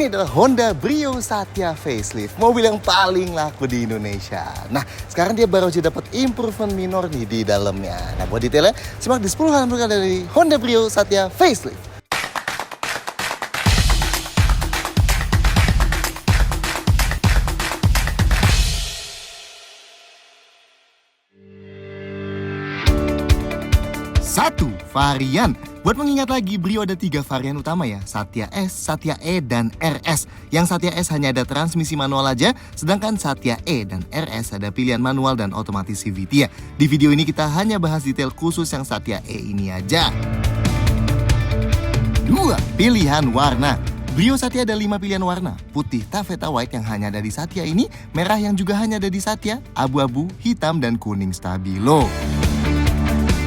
Ini adalah Honda Brio Satya Facelift, mobil yang paling laku di Indonesia. Nah, sekarang dia baru aja dapat improvement minor nih di dalamnya. Nah, buat detailnya, simak di 10 halaman berikut dari Honda Brio Satya Facelift. Satu, varian. Buat mengingat lagi, Brio ada 3 varian utama ya, Satya S, Satya E, dan RS. Yang Satya S hanya ada transmisi manual aja, sedangkan Satya E dan RS ada pilihan manual dan otomatis CVT ya. Di video ini kita hanya bahas detail khusus yang Satya E ini aja. 2. Pilihan warna. Brio Satya ada 5 pilihan warna. Putih taffeta white yang hanya ada di Satya ini, merah yang juga hanya ada di Satya, abu-abu, hitam, dan kuning stabilo.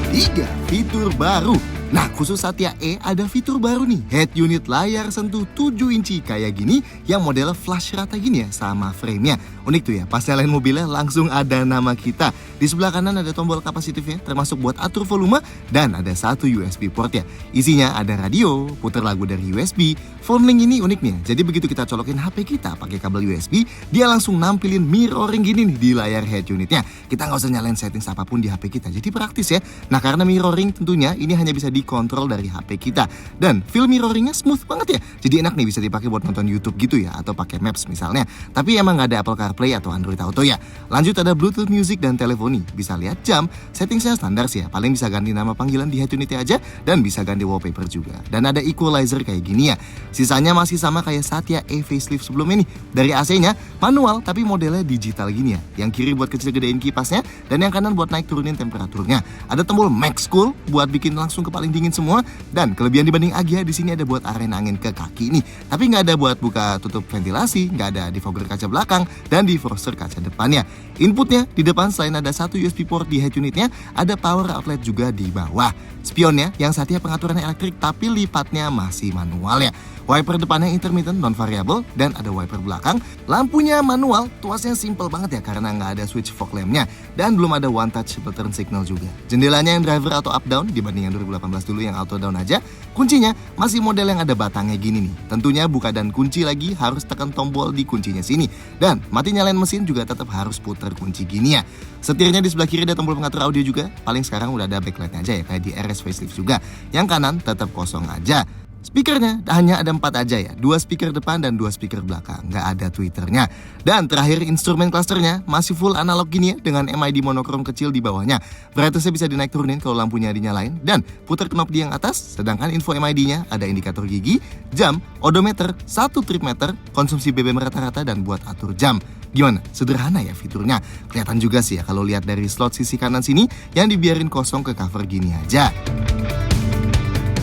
3. Fitur baru. Nah, khusus Satya E ada fitur baru nih. Head unit layar sentuh 7 inci kayak gini yang model flash rata gini ya sama frame-nya. Unik tuh ya, pas nyalain mobilnya langsung ada nama kita. Di sebelah kanan ada tombol kapasitifnya termasuk buat atur volume dan ada 1 USB port ya. Isinya ada radio, putar lagu dari USB. Phone link ini unik nih. Jadi begitu kita colokin HP kita pakai kabel USB, dia langsung nampilin mirroring gini nih di layar head unitnya. Kita nggak usah nyalain settings apapun di HP kita. Jadi praktis ya. Nah, karena mirroring tentunya ini hanya bisa dikontrol dari HP kita. Dan feel mirroringnya smooth banget ya. Jadi enak nih bisa dipakai buat nonton YouTube gitu ya. Atau pakai Maps misalnya. Tapi emang nggak ada Apple CarPlay atau Android Auto ya. Lanjut ada Bluetooth Music dan teleponi. Bisa lihat jam. Settingsnya standar sih ya. Paling bisa ganti nama panggilan di head unitnya aja. Dan bisa ganti wallpaper juga. Dan ada equalizer kayak gini ya. Sisanya masih sama kayak Satya E facelift sebelum ini. Dari AC-nya manual tapi modelnya digital gini ya. Yang kiri buat kecil gedein kipasnya. Dan yang kanan buat naik turunin temperaturnya. Ada tombol Max Cool buat bikin langsung ke paling dingin semua. Dan kelebihan dibanding Agya di sini ada buat aren angin ke kaki nih. Tapi nggak ada buat buka tutup ventilasi, nggak ada defogger kaca belakang dan defroster kaca depannya. Inputnya di depan selain ada 1 USB port di head unitnya, ada power outlet juga di bawah. Spionnya yang Satya pengaturannya elektrik tapi lipatnya masih manual ya. Wiper depannya intermittent non variable dan ada wiper belakang. Lampunya manual, tuasnya simple banget ya karena nggak ada switch fog lampnya dan belum ada one touch button signal juga. Jendelanya yang driver atau up down dibanding yang 2018 dulu yang auto down aja. Kuncinya masih model yang ada batangnya gini nih. Tentunya buka dan kunci lagi harus tekan tombol di kuncinya sini. Dan mati nyalain mesin juga tetap harus putar kunci gini ya. Setirnya di sebelah kiri ada tombol pengatur audio juga. Paling sekarang udah ada backlightnya aja ya kayak di RS facelift juga. Yang kanan tetap kosong aja. Speakernya hanya ada 4 aja ya, 2 speaker depan dan 2 speaker belakang, nggak ada tweeternya. Dan terakhir instrumen clusternya masih full analog gini ya dengan MID monokrom kecil di bawahnya. Brightness-nya bisa dinaik turunin kalau lampunya dinyalain dan putar knob di yang atas, sedangkan info MID-nya ada indikator gigi, jam, odometer, 1 trip meter, konsumsi BBM rata-rata dan buat atur jam. Gimana? Sederhana ya fiturnya. Kelihatan juga sih ya kalau lihat dari slot sisi kanan sini yang dibiarin kosong ke cover gini aja.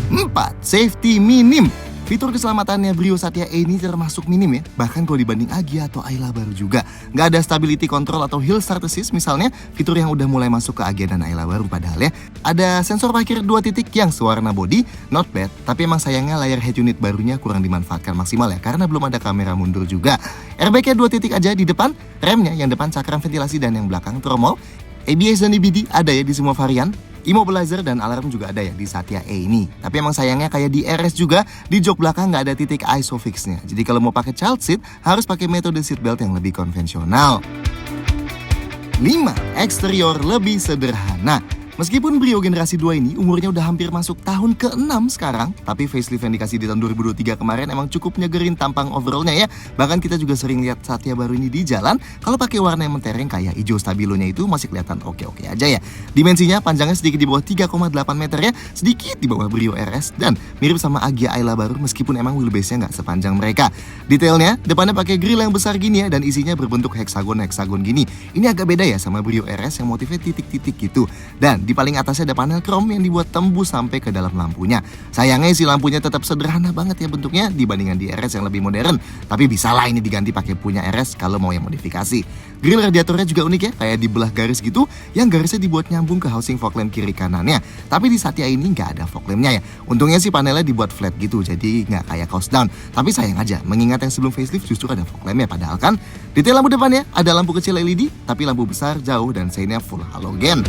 4. Safety minim. Fitur keselamatannya Brio Satya E ini termasuk minim ya. Bahkan kalau dibanding Agya atau Ayla baru juga. Nggak ada stability control atau hill start assist misalnya. Fitur yang udah mulai masuk ke Agya dan Ayla baru padahal ya. Ada sensor parkir 2 titik yang sewarna body, not bad. Tapi emang sayangnya layar head unit barunya kurang dimanfaatkan maksimal ya. Karena belum ada kamera mundur juga. Airbagnya 2 titik aja di depan. Remnya yang depan cakram ventilasi dan yang belakang tromol. ABS dan EBD ada ya di semua varian. Immobilizer dan alarm juga ada ya di Satya E ini. Tapi emang sayangnya kayak di RS juga, di jok belakang nggak ada titik ISOFIX-nya. Jadi kalau mau pakai child seat, harus pakai metode seatbelt yang lebih konvensional. 5. Eksterior lebih sederhana. Meskipun Brio generasi 2 ini umurnya udah hampir masuk tahun ke-6 sekarang, tapi facelift yang dikasih di tahun 2023 kemarin emang cukup nyegerin tampang overallnya ya. Bahkan kita juga sering lihat Satya baru ini di jalan, kalau pakai warna yang mentereng kayak hijau stabilonya itu masih kelihatan oke-oke aja ya. Dimensinya panjangnya sedikit di bawah 3,8 meter ya, sedikit di bawah Brio RS dan mirip sama Agya Ayla baru meskipun emang wheelbase-nya nggak sepanjang mereka. Detailnya, depannya pakai grill yang besar gini ya dan isinya berbentuk heksagon-heksagon gini. Ini agak beda ya sama Brio RS yang motifnya titik-titik gitu. Dan di paling atasnya ada panel chrome yang dibuat tembus sampai ke dalam lampunya. Sayangnya si lampunya tetap sederhana banget ya bentuknya dibandingkan di RS yang lebih modern. Tapi bisa lah ini diganti pakai punya RS kalau mau yang modifikasi. Grill radiatornya juga unik ya, kayak dibelah garis gitu, yang garisnya dibuat nyambung ke housing fog lamp kiri kanannya. Tapi di Satya ini nggak ada fog lampnya ya. Untungnya sih panelnya dibuat flat gitu, jadi nggak kayak coast down. Tapi sayang aja, mengingat yang sebelum facelift justru ada fog lampnya. Padahal kan detail lampu depannya ada lampu kecil LED, tapi lampu besar jauh dan seinnya full halogen.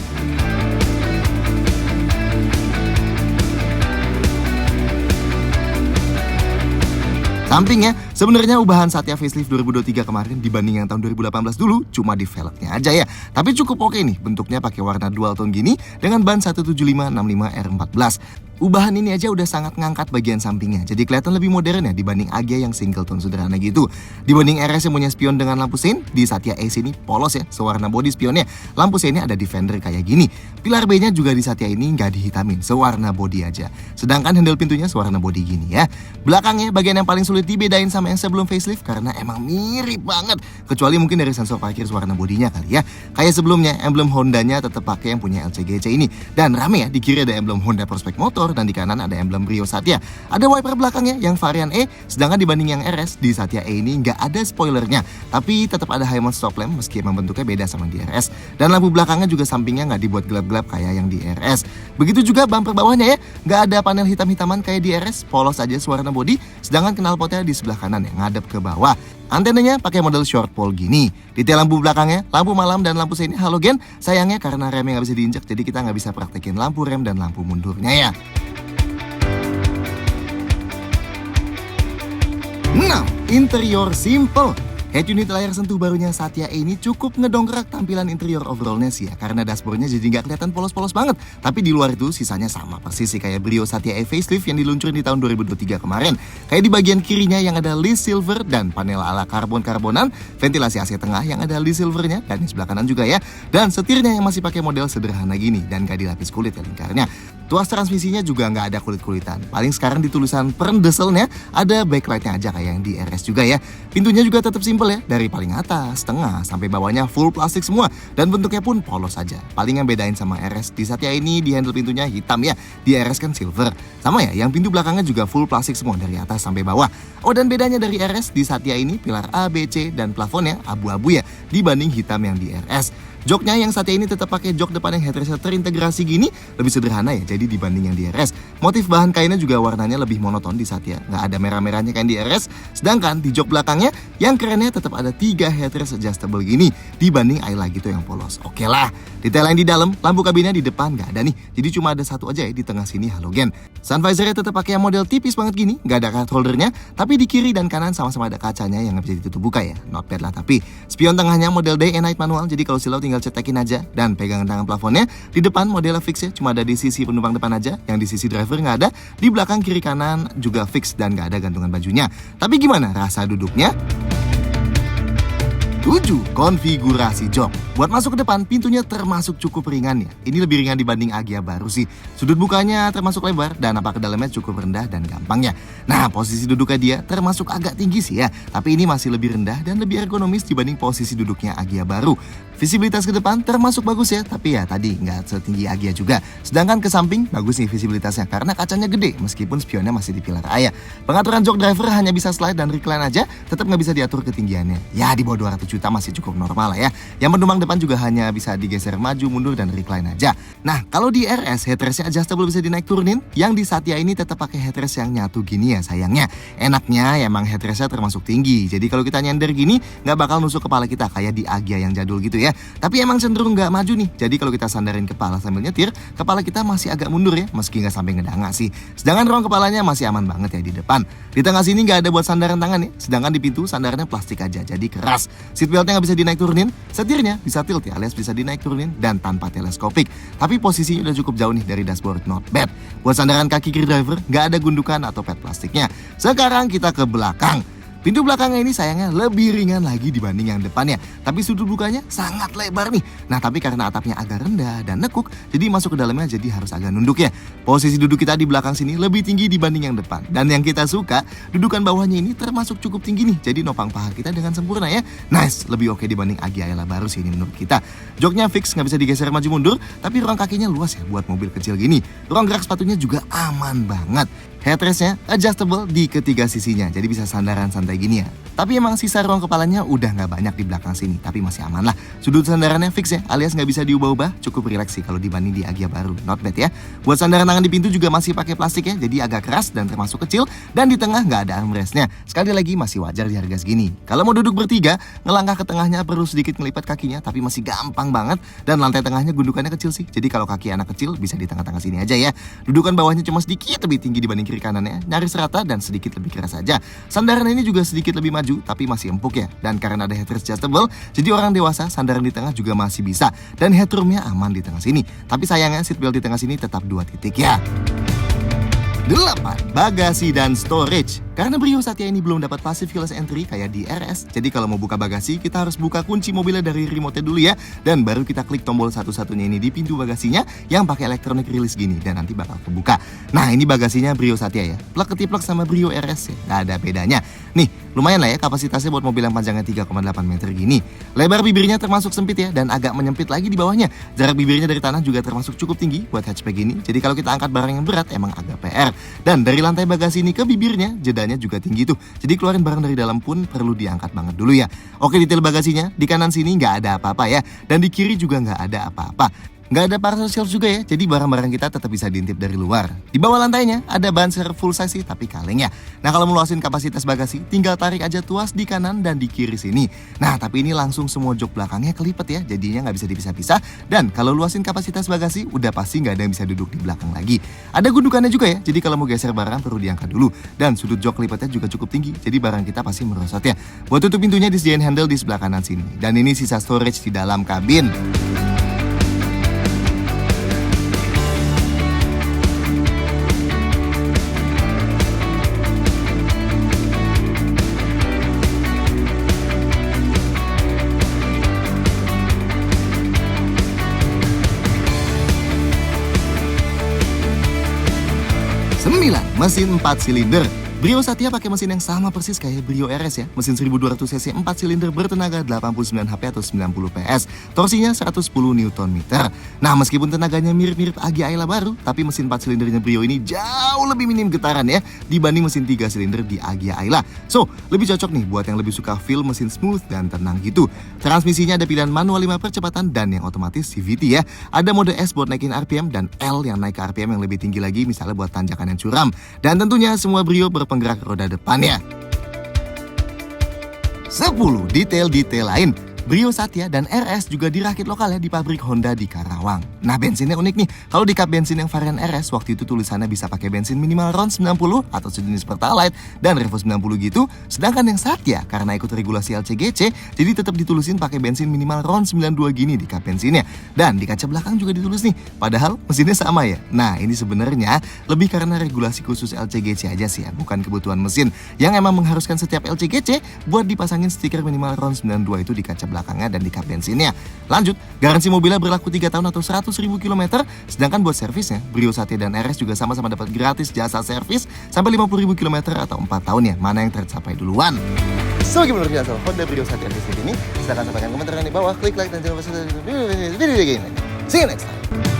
5. Sampingnya, sebenarnya ubahan Satya facelift 2023 kemarin dibanding yang tahun 2018 dulu cuma di velgnya aja ya. Tapi cukup oke nih, bentuknya pakai warna dual tone gini dengan ban 17565R14. Ubahan ini aja udah sangat ngangkat bagian sampingnya, jadi kelihatan lebih modern ya dibanding Agya yang single tone sederhana gitu. Dibanding RS yang punya spion dengan lampu sein, di Satya Ace ini polos ya, sewarna body spionnya. Lampu seinnya ada defender kayak gini. Pilar B-nya juga di Satya ini nggak dihitamin, sewarna body aja. Sedangkan handle pintunya sewarna body gini ya. Belakangnya bagian yang paling sulit dibedain sama yang sebelum facelift karena emang mirip banget. Kecuali mungkin dari sensor parkir warna bodinya kali ya. Kayak sebelumnya, emblem Hondanya tetap pakai yang punya LCGC ini. Dan rame ya, di kiri ada emblem Honda Prospect Motor dan di kanan ada emblem Brio Satya. Ada wiper belakangnya yang varian E, sedangkan dibanding yang RS di Satya E ini nggak ada spoilernya. Tapi tetap ada high mount stop lamp meski emang bentuknya beda sama di RS. Dan lampu belakangnya juga sampingnya nggak dibuat gelap-gelap kayak yang di RS. Begitu juga bumper bawahnya ya, nggak ada panel hitam-hitaman kayak di RS, polos aja warna body. Sedangkan knalpotnya di sebelah kanan yang ngadep ke bawah. Antenanya pakai model short pole gini. Detail lampu belakangnya, lampu malam dan lampu sein halogen. Sayangnya karena remnya nggak bisa diinjak, jadi kita nggak bisa praktekin lampu rem dan lampu mundurnya ya. 6. Interior simple. Head unit layar sentuh barunya Satya E ini cukup ngedongkrak tampilan interior overallnya sih ya, karena dashboardnya jadi nggak kelihatan polos-polos banget. Tapi di luar itu sisanya sama persis sih kayak Brio Satya E facelift yang diluncurin di tahun 2023 kemarin. Kayak di bagian kirinya yang ada list silver dan panel ala karbon-karbonan, ventilasi AC tengah yang ada list silvernya dan di sebelah kanan juga ya. Dan setirnya yang masih pakai model sederhana gini dan gak dilapis kulit ya lingkarnya. Tuas transmisinya juga nggak ada kulit-kulitan. Paling sekarang di tulisan perendeselnya ada backlightnya aja kayak yang di RS juga ya. Pintunya juga tetap simple ya, dari paling atas, tengah, sampai bawahnya full plastik semua. Dan bentuknya pun polos aja. Paling yang bedain sama RS di Satya ini di handle pintunya hitam ya, di RS kan silver. Sama ya, yang pintu belakangnya juga full plastik semua dari atas sampai bawah. Oh dan bedanya dari RS di Satya ini pilar A, B, C, dan plafonnya abu-abu ya, dibanding hitam yang di RS. Joknya yang Satya ini tetap pakai jok depan yang headrest terintegrasi gini, lebih sederhana ya jadi dibanding yang di RS. Motif bahan kainnya juga warnanya lebih monoton di Satya, nggak ada merah-merahnya kayak di RS. Sedangkan di jok belakangnya yang kerennya tetap ada 3 headrest adjustable gini, dibanding Ayla gitu yang polos. Oke lah, detail yang di dalam, lampu kabinnya di depan nggak ada nih, jadi cuma ada satu aja ya di tengah sini halogen. Sun visornya tetap pakai yang model tipis banget gini, nggak ada card holdernya, tapi di kiri dan kanan sama-sama ada kacanya yang nggak bisa ditutup buka ya, not bad lah. Tapi spion tengahnya model day and night manual, jadi kalau silau tinggal cetekin aja. Dan pegangan tangan plafonnya di depan model fix ya, cuma ada di sisi penumpang depan aja, yang di sisi driver nggak ada. Di belakang kiri kanan juga fix dan nggak ada gantungan bajunya. Tapi gimana rasa duduknya? 7. Konfigurasi jok. Buat masuk ke depan, pintunya termasuk cukup ringan ya. Ini lebih ringan dibanding Agya baru sih. Sudut bukanya termasuk lebar dan napak ke dalamnya cukup rendah dan gampang ya. Nah, posisi duduknya dia termasuk agak tinggi sih ya. Tapi ini masih lebih rendah dan lebih ergonomis dibanding posisi duduknya Agya baru. Visibilitas ke depan termasuk bagus ya, tapi ya tadi nggak setinggi Agya juga. Sedangkan ke samping bagus nih visibilitasnya karena kacanya gede meskipun spionnya masih di pilar A ya. Pengaturan jok driver hanya bisa slide dan recline aja, tetap nggak bisa diatur ketinggiannya. Ya di bawah 200 juta masih cukup normal lah ya. Yang penumpang depan juga hanya bisa digeser maju, mundur, dan recline aja. Nah, kalau di RS headrestnya adjustable bisa dinaik turunin. Yang di Satya ini tetap pakai headrest yang nyatu gini ya sayangnya. Enaknya ya emang headrestnya termasuk tinggi. Jadi kalau kita nyender gini nggak bakal nusuk kepala kita kayak di Agya yang jadul gitu ya. Tapi emang cenderung nggak maju nih. Jadi kalau kita sandarin kepala sambil nyetir, kepala kita masih agak mundur ya, meski nggak sampai ngedanga sih. Sedangkan ruang kepalanya masih aman banget ya di depan. Di tengah sini nggak ada buat sandaran tangan ya. Sedangkan di pintu sandarannya plastik aja, jadi keras. Seatbeltnya nggak bisa dinaik turunin, setirnya bisa tilt ya, alias bisa dinaik turunin dan tanpa teleskopik. Tapi posisinya udah cukup jauh nih dari dashboard, not bad. Buat sandaran kaki kiri driver nggak ada gundukan atau pad plastiknya. Sekarang kita ke belakang. Pintu belakangnya ini sayangnya lebih ringan lagi dibanding yang depannya. Tapi sudut bukanya sangat lebar nih. Nah tapi karena atapnya agak rendah dan nekuk, jadi masuk ke dalamnya jadi harus agak nunduk ya. Posisi duduk kita di belakang sini lebih tinggi dibanding yang depan. Dan yang kita suka, dudukan bawahnya ini termasuk cukup tinggi nih. Jadi nopang paha kita dengan sempurna ya. Nice, lebih oke dibanding Agya Ayla baru sih ini menurut kita. Joknya fix, nggak bisa digeser maju mundur. Tapi ruang kakinya luas ya buat mobil kecil gini. Ruang gerak sepatunya juga aman banget. Headrestnya adjustable di ketiga sisinya, jadi bisa sandaran santai gini ya. Tapi emang sisa ruang kepalanya udah nggak banyak di belakang sini, tapi masih aman lah. Sudut sandarannya fix ya, alias nggak bisa diubah-ubah, cukup rileks sih kalau dibanding di Agya baru, not bad ya. Buat sandaran tangan di pintu juga masih pakai plastik ya, jadi agak keras dan termasuk kecil. Dan di tengah nggak ada armrestnya, sekali lagi masih wajar di harga segini. Kalau mau duduk bertiga, ngelangkah ke tengahnya perlu sedikit ngelipat kakinya, tapi masih gampang banget. Dan lantai tengahnya gundukannya kecil sih, jadi kalau kaki anak kecil bisa di tengah-tengah sini aja ya. Dudukan bawahnya cuma sedikit lebih tinggi dibanding kiri kanannya nyaris rata dan sedikit lebih keras saja. Sandaran ini juga sedikit lebih maju tapi masih empuk ya. Dan karena ada headrest adjustable, jadi orang dewasa sandaran di tengah juga masih bisa. Dan headroomnya aman di tengah sini. Tapi sayangnya seatbelt di tengah sini tetap 2 titik ya. 8. Bagasi dan storage. Karena Brio Satya ini belum dapat passive keyless entry kayak di RS, jadi kalau mau buka bagasi kita harus buka kunci mobilnya dari remote dulu ya, dan baru kita klik tombol satu-satunya ini di pintu bagasinya yang pakai electronic release gini, dan nanti bakal kebuka. Nah ini bagasinya Brio Satya ya, plug ketiplek sama Brio RS ya, nggak ada bedanya. Nih lumayan lah ya kapasitasnya buat mobil yang panjangnya 3,8 meter gini. Lebar bibirnya termasuk sempit ya, dan agak menyempit lagi di bawahnya. Jarak bibirnya dari tanah juga termasuk cukup tinggi buat hatchback ini, jadi kalau kita angkat barang yang berat emang agak PR. Dan dari lantai bagasi ini ke bibirnya jedanya juga tinggi tuh, jadi keluarin barang dari dalam pun perlu diangkat banget dulu ya. Oke, detail bagasinya di kanan sini nggak ada apa-apa ya, dan di kiri juga nggak ada apa-apa. Nggak ada parcel shelf juga ya, jadi barang-barang kita tetap bisa diintip dari luar. Di bawah lantainya ada ban serep full size sih, tapi kaleng ya. Nah kalau meluasin kapasitas bagasi, tinggal tarik aja tuas di kanan dan di kiri sini. Nah tapi ini langsung semua jok belakangnya kelipet ya, jadinya nggak bisa dipisah-pisah. Dan kalau luasin kapasitas bagasi, udah pasti nggak ada yang bisa duduk di belakang lagi. Ada gundukannya juga ya, jadi kalau mau geser barang perlu diangkat dulu. Dan sudut jok kelipetnya juga cukup tinggi, jadi barang kita pasti merosot ya. Buat tutup pintunya disediain handle di sebelah kanan sini. Dan ini sisa storage di dalam kabin. 9. Mesin 4 silinder. Brio Satya pakai mesin yang sama persis kayak Brio RS ya. Mesin 1200 cc 4 silinder bertenaga 89 HP atau 90 PS. Torsinya 110 Nm. Nah, meskipun tenaganya mirip-mirip Agya Ayla baru, tapi mesin 4 silindernya Brio ini jauh lebih minim getaran ya dibanding mesin 3 silinder di Agya Ayla. So, lebih cocok nih buat yang lebih suka feel mesin smooth dan tenang gitu. Transmisinya ada pilihan manual 5 percepatan dan yang otomatis CVT ya. Ada mode S buat naikin RPM dan L yang naik ke RPM yang lebih tinggi lagi misalnya buat tanjakan yang curam. Dan tentunya semua Brio penggerak roda depannya. 10. Detail-detail lain. Brio Satya dan RS juga dirakit lokalnya di pabrik Honda di Karawang. Nah bensinnya unik nih, kalau di kap bensin yang varian RS waktu itu tulisannya bisa pakai bensin minimal RON 90 atau sejenis Pertalite dan Revo 90 gitu. Sedangkan yang Satya karena ikut regulasi LCGC jadi tetap ditulisin pakai bensin minimal RON 92 gini di kap bensinnya. Dan di kaca belakang juga ditulis nih, padahal mesinnya sama ya. Nah ini sebenarnya lebih karena regulasi khusus LCGC aja sih ya, bukan kebutuhan mesin yang emang mengharuskan setiap LCGC buat dipasangin stiker minimal RON 92 itu di kaca belakangnya dan di kap bensinnya. Lanjut, garansi mobilnya berlaku 3 tahun atau 100.000 km, sedangkan buat servisnya, Brio Satya dan RS juga sama-sama dapat gratis jasa servis sampai 50.000 km atau 4 tahun ya, mana yang tercapai duluan. So, gimana menurut kalian Honda Brio Satya di sini? Silahkan sampaikan komentar di bawah, klik like dan jangan lupa subscribe video ini. See you next time.